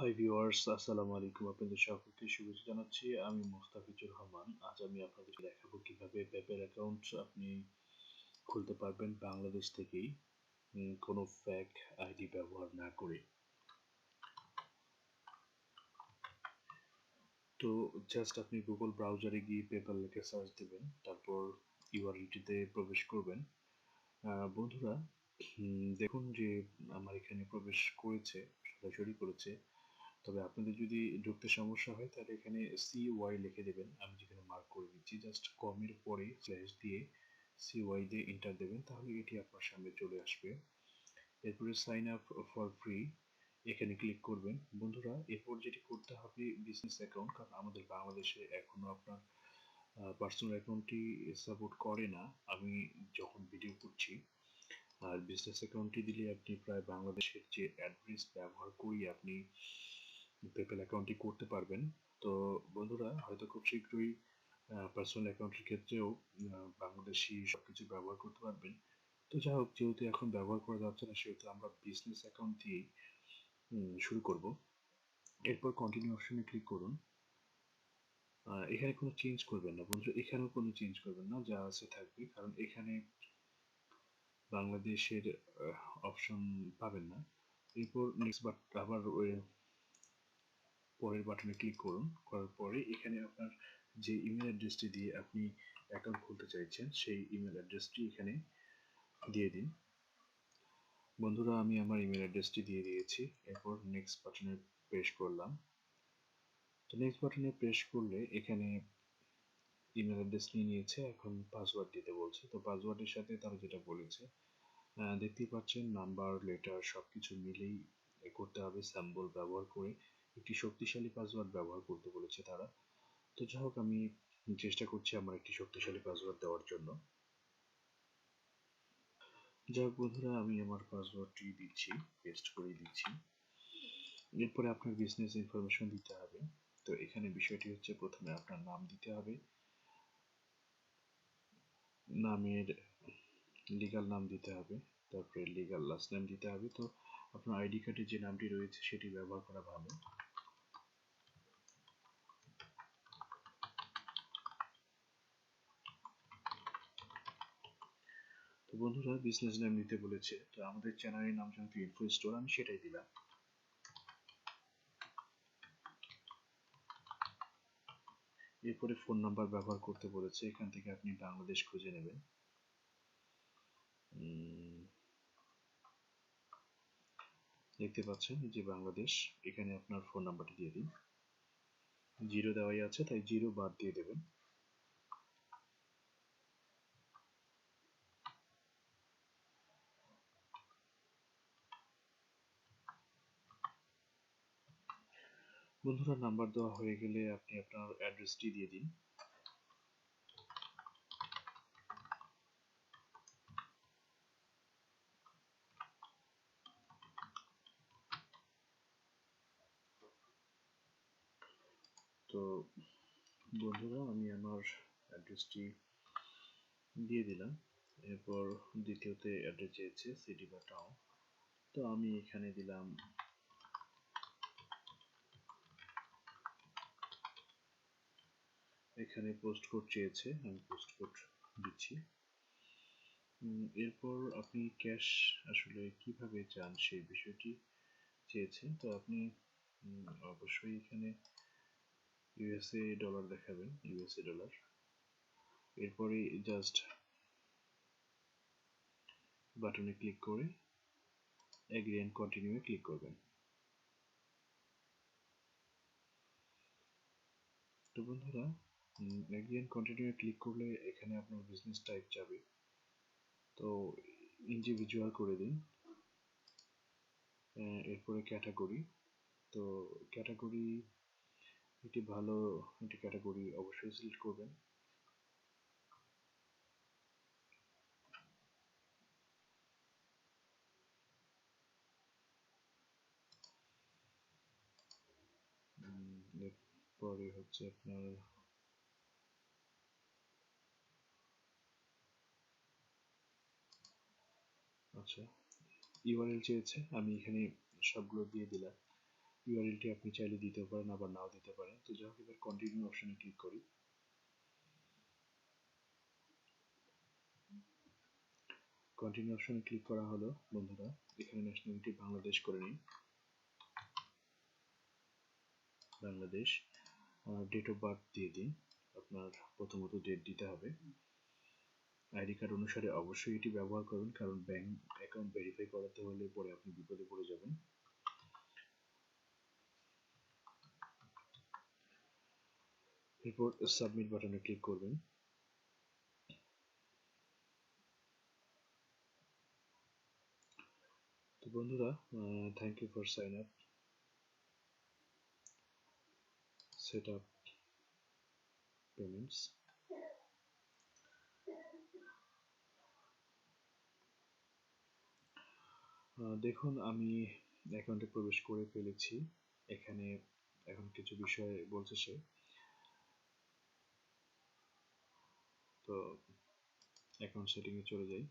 Hi viewers, আসসালামু আলাইকুম। আপনাদের সকলকে শুভেচ্ছা জানাচ্ছি। আমি মোস্তাফিজুর রহমান। আজ আমি আপনাদেরকে দেখাবো কিভাবে পেপ্যাল অ্যাকাউন্ট আপনি খুলতে পারবেন বাংলাদেশ থেকেই, কোনো ফেক আইডি ব্যবহার না করে। তো জাস্ট আপনি গুগল ব্রাউজারে গিয়ে পেপ্যাল লিখে সার্চ দেবেন, তারপর ইউআরএলটিতে প্রবেশ করবেন। বন্ধুরা, দেখুন যে আমার এখানে প্রবেশ করেছে, সরাসরি করেছে। তবে আপনাদের যদি ঢুকতে সমস্যা হয় তাহলে এখানে CY লিখে দেবেন। আমি যেখানে মার্ক করে দিচ্ছি, জাস্ট কমের পরে স্ল্যাশ দিয়ে CY দিয়ে এন্টার দেবেন, তাহলে এটি আপনার সামনে চলে আসবে। এরপরে সাইন আপ ফর ফ্রি এখানে ক্লিক করবেন। বন্ধুরা, এরপর যেটি করতে হবে বিজনেস অ্যাকাউন্ট, কারণ আমাদের বাংলাদেশে এখনো আপনার পার্সোনাল অ্যাকাউন্টটি সাপোর্ট করে না আমি যখন ভিডিও করছি। আর বিজনেস অ্যাকাউন্টটি দিলে আপনি প্রায় বাংলাদেশের যে অ্যাড্রেস ব্যবহার করি আপনি পেপ্যাল অ্যাকাউন্টটি করতে পারবেন। তো বন্ধুরা, হয়তো খুব শীঘ্রই পার্সোনাল অ্যাকাউন্টের ক্ষেত্রেও বাংলাদেশি সব কিছু ব্যবহার করতে পারবেন। তো যাই হোক, যেহেতু এখন ব্যবহার করা যাচ্ছে না, সেহেতু আমরা বিজনেস অ্যাকাউন্ট দিয়েই শুরু করব। এরপর কন্টিনিউ অপশনে ক্লিক করুন। এখানে কোনো চেঞ্জ করবেন না বন্ধু, এখানেও কোনো চেঞ্জ করবেন না, যা আছে থাকবে, কারণ এখানে বাংলাদেশের অপশন পাবেন না। এরপর নেক্সট আবার পরের বাটনে ক্লিক করুন। করার পরে এখানে আপনার যে ইমেল অ্যাড্রেসটি দিয়ে আপনি অ্যাকাউন্ট খুলতে চাইছেন সেই ইমেল অ্যাড্রেসটি এখানে দিয়ে দিন। বন্ধুরা, আমি আমার ইমেল অ্যাড্রেসটি দিয়ে দিয়েছি। এরপর নেক্সট বাটনে প্রেস করলাম। তো নেক্সট বাটনে প্রেস করলে এখানে ইমেল অ্যাড্রেস নিয়ে নিয়েছে, এখন পাসওয়ার্ড দিতে বলছে। তো পাসওয়ার্ডের সাথে তারা যেটা বলেছে, দেখতেই পাচ্ছেন, নাম্বার লেটার সব কিছু মিলেই করতে হবে। স্যাম্বল ব্যবহার করে একটি শক্তিশালী পাসওয়ার্ড ব্যবহার করতে বলেছে তারা। তো যাই হোক, আমি চেষ্টা করছি আমার একটি শক্তিশালী পাসওয়ার্ড দেওয়ার জন্য। যাই হোক বন্ধুরা, আমি আমার পাসওয়ার্ডটি দিচ্ছি, পেস্ট করে দিচ্ছি। এরপরে আপনার বিজনেস ইনফরমেশন দিতে হবে। তো এখানে বিষয়টি হচ্ছে, প্রথমে আপনার নাম দিতে হবে, নামের লিগ্যাল নাম দিতে হবে, তারপরে লিগ্যাল লাস্ট নেম দিতে হবে। তো আপনার আইডি কার্ডে যে নামটি রয়েছে সেটি ব্যবহার করা ভালো। তো বন্ধুরা, বিজনেস নেম দিতে বলেছে, তো আমাদের চ্যানেলের নাম যেহেতু ইনফো স্টোর, আমি সেটাই দিলাম। এরপরে ফোন নাম্বার ব্যবহার করতে বলেছে, এখান থেকে আপনি বাংলাদেশ খুঁজে নেবেন। দেখতে পাচ্ছেন যে বাংলাদেশ, এখানে আপনার ফোন নাম্বারটি দিয়ে দিন। 0 দেওয়াই আছে, তাই 0 বাদ দিয়ে দেবেন। বন্ধুরা, নাম্বার দেওয়া হয়ে গেলে আপনি আপনার অ্যাড্রেসটি দিয়ে দিন। তো বন্ধুরা, আমি আমার অ্যাড্রেসটি দিয়ে দিলাম। এরপর দ্বিতীয়তে অ্যাড্রেস চেয়েছে সিটি বা টাউন, তো আমি এখানে দিলাম। এখানে পোস্ট কোড চেয়েছে, আমি পোস্ট কোড দিচ্ছি। এরপর আপনি ক্যাশ আসলে কিভাবে চান সেই বিষয়টি চেয়েছে। তো আপনি অবশ্যই এখানে ইউএসএ ডলার দেখাবেন, ইউএসএ ডলার। এরপরে জাস্ট বাটনে ক্লিক করে এগ্রি এন্ড কন্টিনিউ এ ক্লিক করবেন। তো বন্ধুরা, এগ্রি এন্ড কন্টিনিউ এ ক্লিক করলে এখানে আপনার বিজনেস টাইপ যাবে, তো ইন্ডিভিজুয়াল করে দিন। এরপরে ক্যাটাগরি, তো ক্যাটাগরি একটি ভালো একটি ক্যাটাগরি অবশ্যই সিলেক্ট করবেন। এরপরে হচ্ছে আপনার আচ্ছা, ইউআরএল চেয়েছে, আমি এখানে সবগুলো দিয়ে দিলাম। ইউআরএলটি আপনি চাইলে দিতে পারেন, আবার নাও দিতে পারেন। তো যাই হোক, এবার কন্টিনিউ অপশনে ক্লিক করি। কন্টিনিউ অপশনে ক্লিক করা হলো বন্ধুরা। এখানে ন্যাশনালিটি বাংলাদেশ করে নিই, বাংলাদেশ। ডেট অফ বার্থ দিয়ে দিন, আপনার প্রথমত ডেট দিতে হবে। আইডি কার্ড অনুসারে অবশ্যই এটি ব্যবহার করবেন, কারণ ব্যাংক অ্যাকাউন্ট ভেরিফাই করাতে হলে পরে আপনি বিপদে পড়ে যাবেন। এরপর সাবমিট বাটনে ক্লিক করবেন। তো বন্ধুরা, thank you for sign up, set up payments. দেখুন, আমি অ্যাকাউন্টে প্রবেশ করে ফেলেছি। এখানে এখন কিছু বিষয় বলছে সে। তো অ্যাকাউন্ট সেটিংয়ে চলে যাই।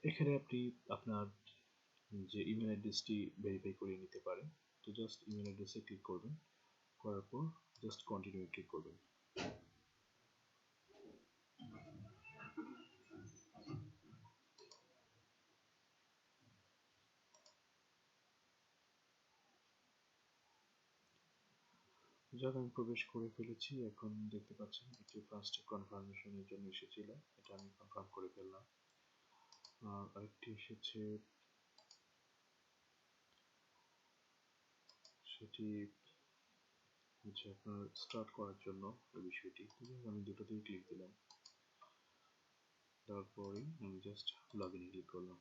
এখানে আপনি আপনার যে ইমেল অ্যাড্রেসটি ভেরিফাই করে নিতে পারেন। তো জাস্ট ইমেল অ্যাড্রেসে ক্লিক করবেন, করার পর জাস্ট কন্টিনিউ ক্লিক করবেন। যাক, আমি প্রবেশ করে ফেলেছি। এখন দেখতে পাচ্ছেন একটি ফার্স্ট কনফার্মেশনের জন্য এসেছিল, এটা আমি কনফার্ম করে ফেললাম। আর আরেকটি এসেছে, সেটি হচ্ছে আপনার স্টার্ট করার জন্য এই বিষয়টি। আমি দুটোতেই ক্লিক দিলাম, তারপরেই আমি জাস্ট লগ ইনে ক্লিক করলাম।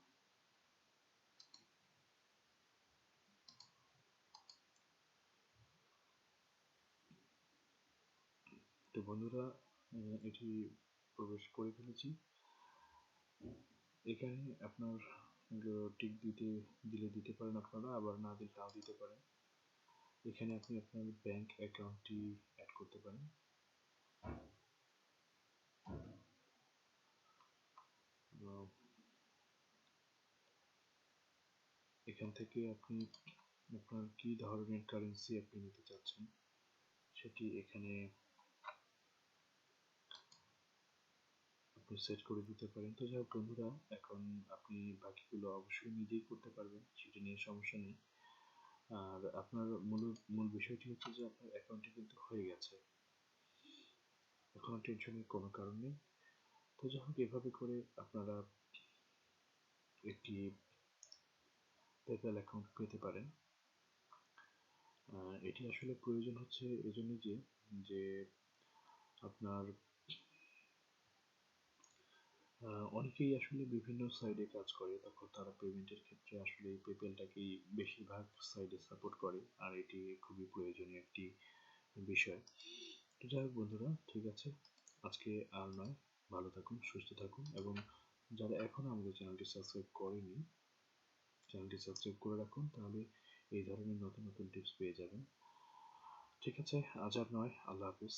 তো বন্ধুরা, এটি প্রবেশ করে ফেলেছি। এখানে আপনার টিক দিতে পারেন আপনারা, আবার না দিলে নাও দিতে পারেন। এখানে আপনি আপনার ব্যাংক অ্যাকাউন্টটি অ্যাড করতে পারেন। এখান থেকে আপনি আপনার কি ধরনের কারেন্সি আপনি নিতে চাচ্ছেন সেটি এখানে আপনি সেট করে দিতে পারেন। তো যাই হোক বন্ধুরা, এখন আপনি বাকিগুলো অবশ্যই নিজেই করতে পারবেন, সেটি নিয়ে সমস্যা নেই। আর আপনার মূল বিষয়টি হচ্ছে যে আপনার অ্যাকাউন্টটি কিন্তু হয়ে গেছে, এখন টেনশনের কোনো কারণ নেই। তো যাই হোক, এভাবে করে আপনারা একটি পেপ্যাল অ্যাকাউন্ট পেতে পারেন। এটি আসলে প্রয়োজন হচ্ছে এজন্য যে আপনার অনেকেই আসলে বিভিন্ন সাইডে কাজ করে, তখন তারা পেমেন্টের ক্ষেত্রে আসলে এই পেপ্যালটাকেই বেশিরভাগ সাইডে সাপোর্ট করে, আর এটি খুবই প্রয়োজনীয় একটি বিষয়। তো যাই হোক বন্ধুরা, ঠিক আছে, আজকে আর নয়, ভালো থাকুন, সুস্থ থাকুন, এবং যারা এখনও আমাদের চ্যানেলটি সাবস্ক্রাইব করেনি, চ্যানেলটি সাবস্ক্রাইব করে রাখুন, তাহলে এই ধরনের নতুন নতুন টিপস পেয়ে যাবেন। ঠিক আছে, আজ আর নয়, আল্লাহ হাফিজ।